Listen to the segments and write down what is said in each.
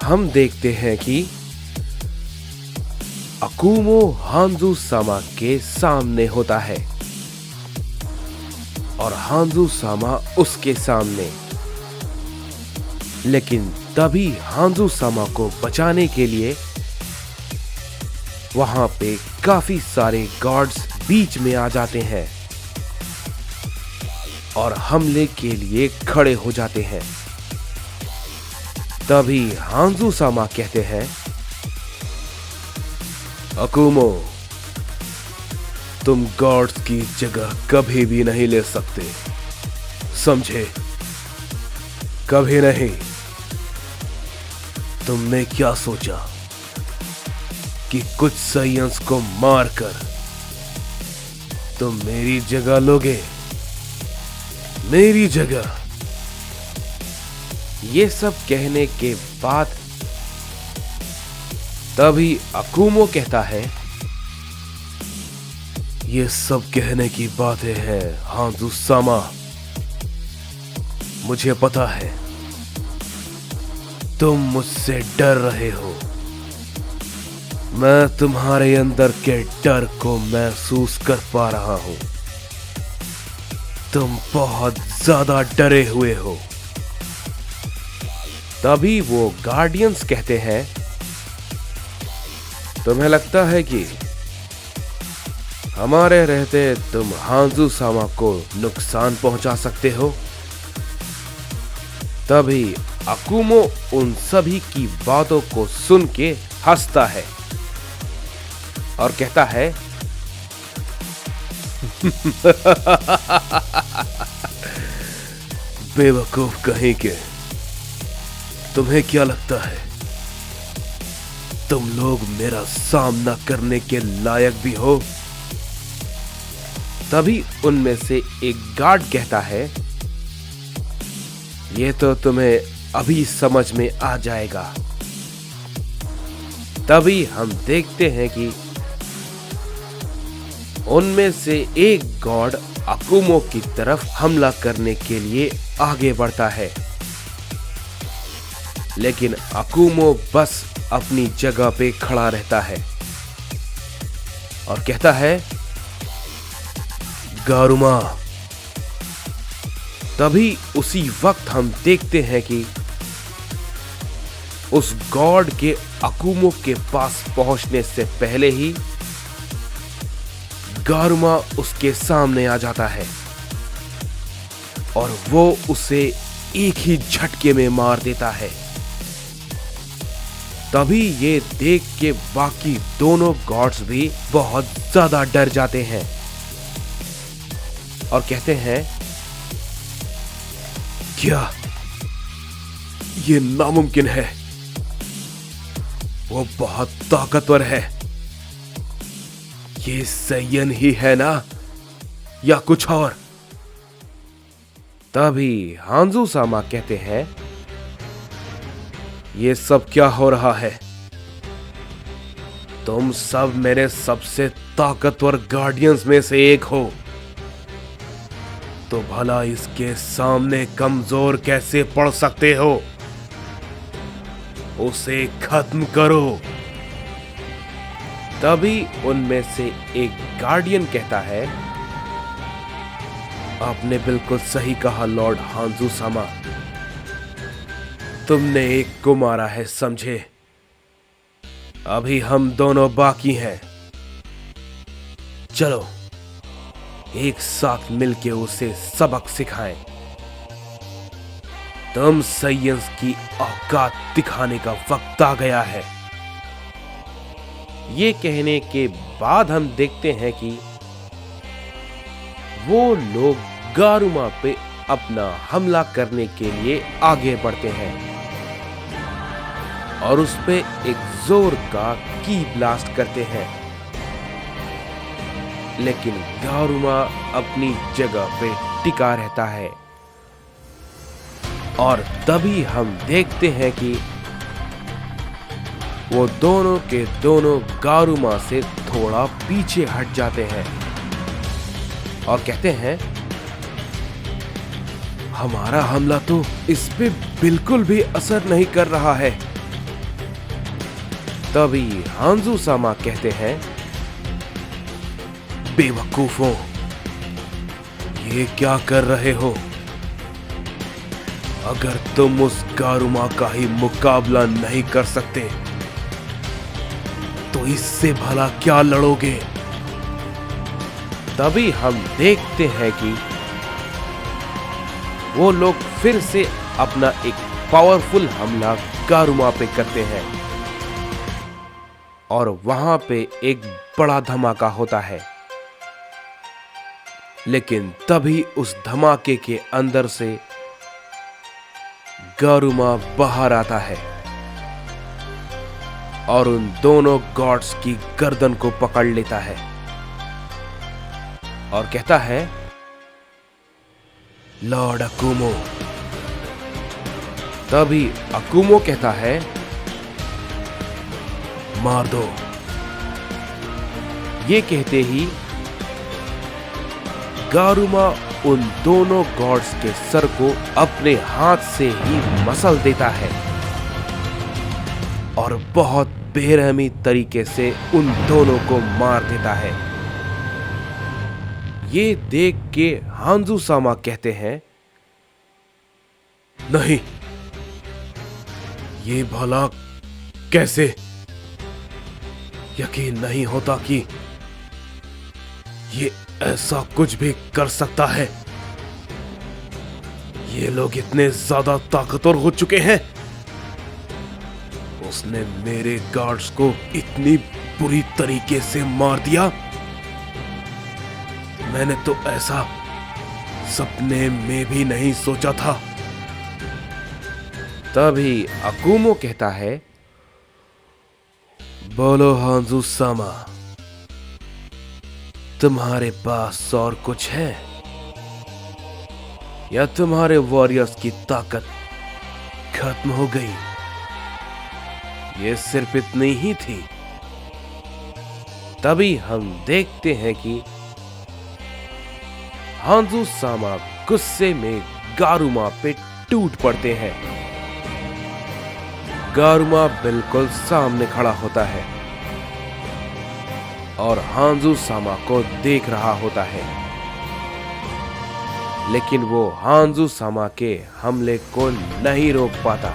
हम देखते हैं कि अकुमो हांजू सामा के सामने होता है और हांजू सामा उसके सामने। लेकिन तभी हांजू सामा को बचाने के लिए वहां पे काफी सारे गार्ड्स बीच में आ जाते हैं और हमले के लिए खड़े हो जाते हैं। तभी हांजू सामा कहते हैं, अकुमो, तुम गार्ड्स की जगह कभी भी नहीं ले सकते, समझे? कभी नहीं। तुमने क्या सोचा कि कुछ साइयंस को मारकर तुम मेरी जगह लोगे? मेरी जगह? ये सब कहने के बाद तभी अकुमो कहता है, ये सब कहने की बातें हैं हांजू सामा। मुझे पता है तुम मुझसे डर रहे हो। मैं तुम्हारे अंदर के डर को महसूस कर पा रहा हूं। तुम बहुत ज्यादा डरे हुए हो। तभी वो गार्डियंस कहते हैं, तुम्हें लगता है कि हमारे रहते तुम हांजू सामा को नुकसान पहुंचा सकते हो? तभी अकुमो उन सभी की बातों को सुन के हंसता है और कहता है, बेवकूफ कहीं के, तुम्हें क्या लगता है तुम लोग मेरा सामना करने के लायक भी हो? तभी उनमें से एक गार्ड कहता है, ये तो तुम्हें अभी समझ में आ जाएगा। तभी हम देखते हैं कि उनमें से एक गार्ड अकुमो की तरफ हमला करने के लिए आगे बढ़ता है, लेकिन अकुमो बस अपनी जगह पे खड़ा रहता है और कहता है, गारुमा। तभी उसी वक्त हम देखते हैं कि उस गॉड के अकुमो के पास पहुंचने से पहले ही गारुमा उसके सामने आ जाता है और वो उसे एक ही झटके में मार देता है। तभी ये देख के बाकी दोनों गॉड्स भी बहुत ज्यादा डर जाते हैं और कहते हैं, क्या ये नामुमकिन है? वो बहुत ताकतवर है। ये सैयन ही है ना, या कुछ और? तभी हांजू सामा कहते हैं, ये सब क्या हो रहा है? तुम सब मेरे सबसे ताकतवर गार्डियंस में से एक हो, तो भला इसके सामने कमजोर कैसे पड़ सकते हो? उसे खत्म करो। तभी उनमें से एक गार्डियन कहता है, आपने बिल्कुल सही कहा लॉर्ड हांजू सामा। तुमने एक को मारा है, समझे? अभी हम दोनों बाकी हैं। चलो एक साथ मिलके उसे सबक सिखाएं। तुम साइंस की औकात दिखाने का वक्त आ गया है। ये कहने के बाद हम देखते हैं कि वो लोग गारुमा पे अपना हमला करने के लिए आगे बढ़ते हैं और उस पे एक जोर का की ब्लास्ट करते हैं, लेकिन गारुमा अपनी जगह पे टिका रहता है। और तभी हम देखते हैं कि वो दोनों के दोनों गारुमा से थोड़ा पीछे हट जाते हैं और कहते हैं, हमारा हमला तो इस पे बिल्कुल भी असर नहीं कर रहा है। तभी हांजू सामा कहते हैं, बेवकूफों, ये क्या कर रहे हो? अगर तुम उस गारुमा का ही मुकाबला नहीं कर सकते तो इससे भला क्या लड़ोगे? तभी हम देखते हैं कि वो लोग फिर से अपना एक पावरफुल हमला गारुमा पे करते हैं और वहां पे एक बड़ा धमाका होता है। लेकिन तभी उस धमाके के अंदर से गारुमा बाहर आता है और उन दोनों गॉड्स की गर्दन को पकड़ लेता है और कहता है, लॉर्ड अकुमो। तभी अकुमो कहता है, मार दो। ये कहते ही गारुमा उन दोनों गॉड्स के सर को अपने हाथ से ही मसल देता है और बहुत बेरहमी तरीके से उन दोनों को मार देता है। ये देख के हांजू सामा कहते हैं, नहीं, ये भला कैसे? यकीन नहीं होता कि ये ऐसा कुछ भी कर सकता है। ये लोग इतने ज्यादा ताकतवर हो चुके हैं। उसने मेरे गार्ड्स को इतनी बुरी तरीके से मार दिया। मैंने तो ऐसा सपने में भी नहीं सोचा था। तभी अकुमो कहता है, बोलो हांजू सामा, तुम्हारे पास और कुछ है या तुम्हारे वॉरियर्स की ताकत खत्म हो गई? ये सिर्फ इतनी ही थी। तभी हम देखते हैं कि हांजू सामा गुस्से में गारुमा पे टूट पड़ते हैं। गारुमा बिल्कुल सामने खड़ा होता है और हांजू सामा को देख रहा होता है, लेकिन वो हांजू सामा के हमले को नहीं रोक पाता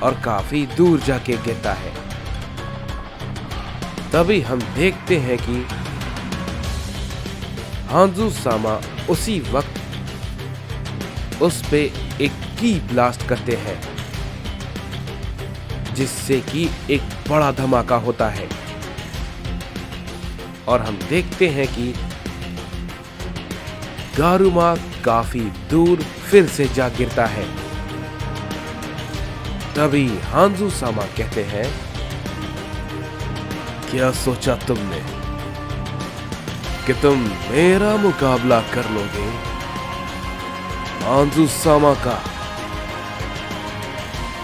और काफी दूर जाके गिरता है। तभी हम देखते हैं कि हांजू सामा उसी वक्त उस पे एक की ब्लास्ट करते हैं, जिससे कि एक बड़ा धमाका होता है और हम देखते हैं कि गारुमा काफी दूर फिर से जा गिरता है। तभी हांजू सामा कहते हैं, क्या सोचा तुमने कि तुम मेरा मुकाबला कर लोगे? हांजू सामा का,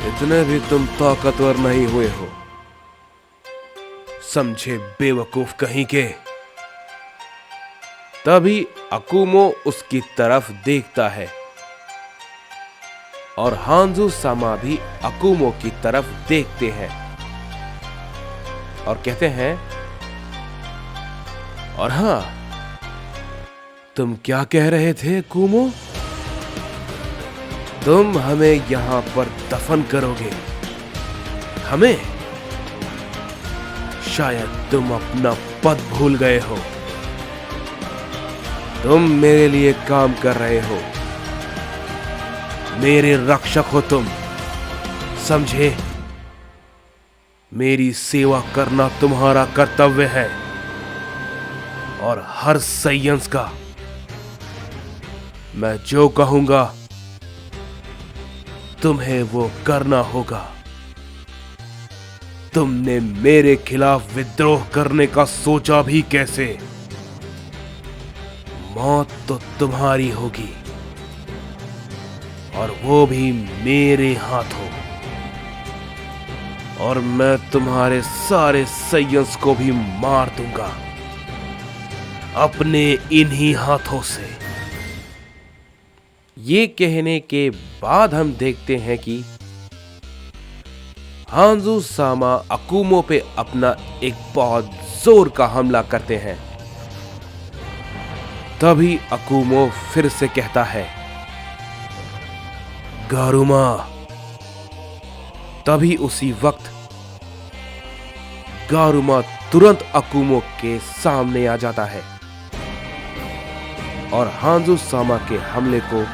इतने भी तुम ताकतवर नहीं हुए हो, समझे बेवकूफ कहीं के। तभी अकुमो उसकी तरफ देखता है और हांजू सामा भी अकुमो की तरफ देखते हैं और कहते हैं, और हां, तुम क्या कह रहे थे अकुमो? तुम हमें यहां पर दफन करोगे? हमें? शायद तुम अपना पद भूल गए हो। तुम मेरे लिए काम कर रहे हो, मेरे रक्षक हो तुम, समझे? मेरी सेवा करना तुम्हारा कर्तव्य है और हर सयंस का मैं जो कहूंगा तुम्हें वो करना होगा। तुमने मेरे खिलाफ विद्रोह करने का सोचा भी कैसे? मौत तो तुम्हारी होगी और वो भी मेरे हाथों, और मैं तुम्हारे सारे सयंस को भी मार दूंगा अपने इन्हीं हाथों से। ये कहने के बाद हम देखते हैं कि हांजू सामा अकुमो पे अपना एक बहुत जोर का हमला करते हैं। तभी अकुमो फिर से कहता है, गारुमा। तभी उसी वक्त गारुमा तुरंत अकुमो के सामने आ जाता है और हांजू सामा के हमले को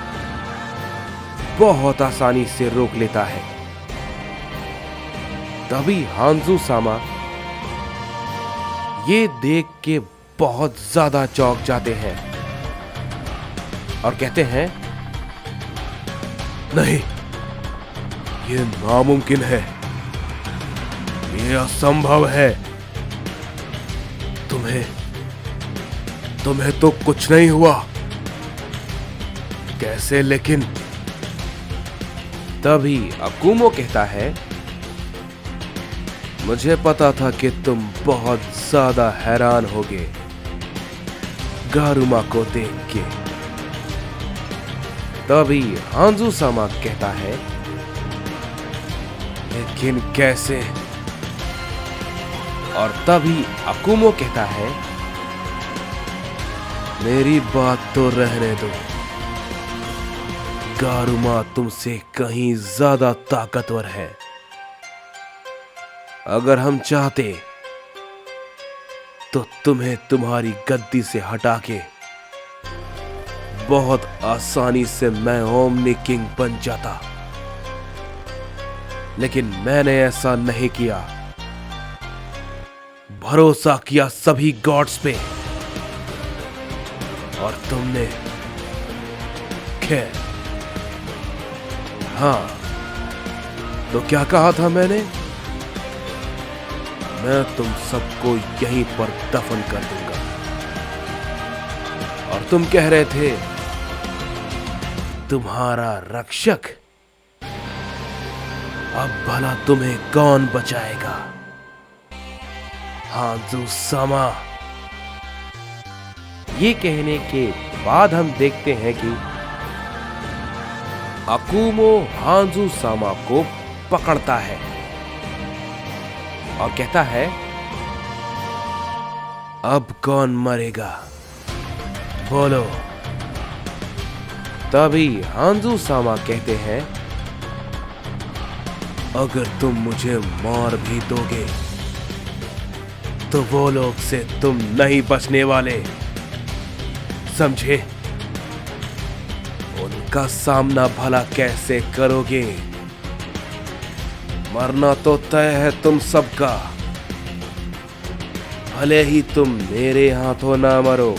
बहुत आसानी से रोक लेता है। तभी हांजू सामा ये देख के बहुत ज्यादा चौंक जाते हैं और कहते हैं, नहीं, ये नामुमकिन है, ये असंभव है। तुम्हें तो कुछ नहीं हुआ। कैसे? लेकिन तभी अकुमो कहता है, मुझे पता था कि तुम बहुत ज्यादा हैरान होगे गारुमा को देख के। तभी हांजू सामा कहता है, लेकिन कैसे? और तभी अकुमो कहता है, मेरी बात तो रहने दो। गारुमा तुमसे कहीं ज्यादा ताकतवर है। अगर हम चाहते तो तुम्हें तुम्हारी गद्दी से हटा के बहुत आसानी से मैं ओमनी किंग बन जाता, लेकिन मैंने ऐसा नहीं किया। भरोसा किया सभी गॉड्स पे और तुमने, खैर, हाँ, तो क्या कहा था मैंने? मैं तुम सबको यहीं पर दफन कर दूंगा। और तुम कह रहे थे, तुम्हारा रक्षक। अब भला तुम्हें कौन बचाएगा? हांजू सामा। ये कहने के बाद हम देखते हैं कि अकुमो हांजू सामा को पकड़ता है और कहता है, अब कौन मरेगा, बोलो। तभी हांजू सामा कहते हैं, अगर तुम मुझे मार भी दोगे तो वो लोग से तुम नहीं बचने वाले, समझे? उनका सामना भला कैसे करोगे? मरना तो तय है तुम सबका, भले ही तुम मेरे हाथों ना मरो,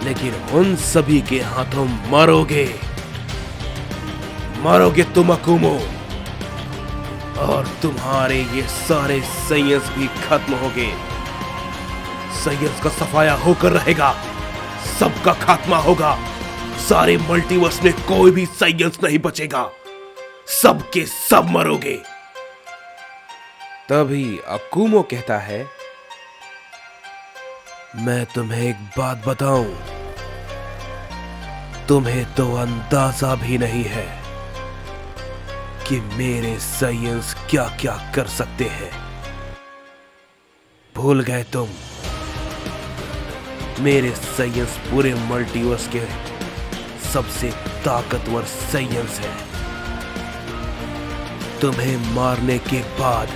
लेकिन उन सभी के हाथों मरोगे। मरोगे तुम अकुमो, और तुम्हारे ये सारे साइंस भी खत्म होंगे। साइंस का सफाया होकर रहेगा, सबका खात्मा होगा। सारे मल्टीवर्स में कोई भी साइंस नहीं बचेगा, सबके सब मरोगे। तभी अकुमो कहता है, मैं तुम्हें एक बात बताऊं, तुम्हें तो अंदाजा भी नहीं है कि मेरे साइंस क्या क्या कर सकते हैं। भूल गए तुम? मेरे साइंस पूरे मल्टीवर्स के सबसे ताकतवर साइंस है। तुम्हें मारने के बाद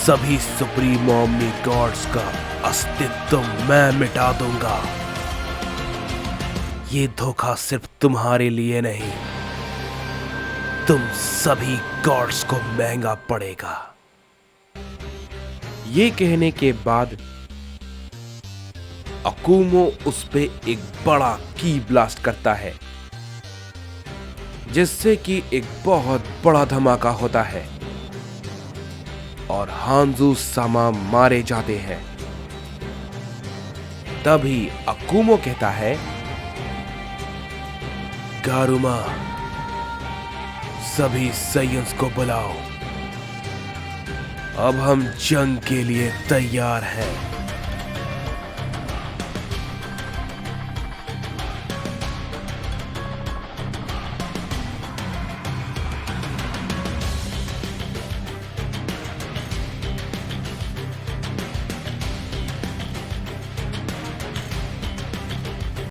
सभी सुप्रीम ओमनी गॉड्स का अस्तित्व मैं मिटा दूंगा। ये धोखा सिर्फ तुम्हारे लिए नहीं, तुम सभी गॉड्स को महंगा पड़ेगा। ये कहने के बाद अकुमो उस पे एक बड़ा की ब्लास्ट करता है, जिससे कि एक बहुत बड़ा धमाका होता है और हांजू सामा मारे जाते हैं। तभी अकुमो कहता है, गारुमा, सभी साइंस को बुलाओ, अब हम जंग के लिए तैयार हैं।